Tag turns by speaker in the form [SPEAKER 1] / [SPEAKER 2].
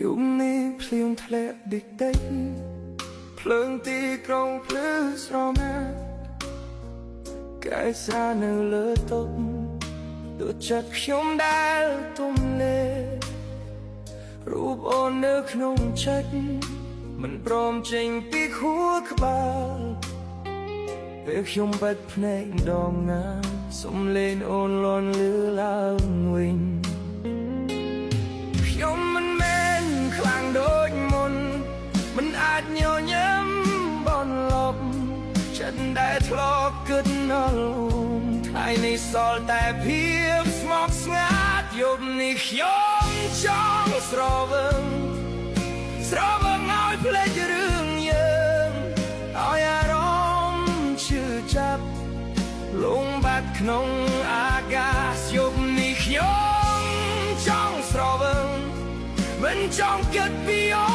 [SPEAKER 1] យប់នេះភ្លៀងធ្លាក់តិចតិចភ្លើងទីក្រុងភ្លឺស្រមាកាយសារនៅលើតុដូចចិត្តខ្ញុំដែលទំលេរូបអូននៅក្នុងចិត្តមិនព្រមចេញពីខួរក្បាលពេលខ្ញុំបិទភ្នែកម្ដងណាសំឡេងអូនលន់លឺឡើងវិញខ្ញុំមិនមែនខ្លាំងដូចមុនមិនអាចញញឹមបនលប់ចិត្តដែលធ្លាប់គិតអលថ្ងៃនេះសល់តែភាពស្មុគស្ងាត់យប់នេះខ្ញុំចង់ស្រវឹងឲ្យភ្លេចរឿងយើងឲ្យអារម្មណ៍ឈឺចាប់លងបាត់ក្នុងអាកាសយប់នេះខ្ញុំចង់ស្រវឹងមិនចង់គិតពីអូ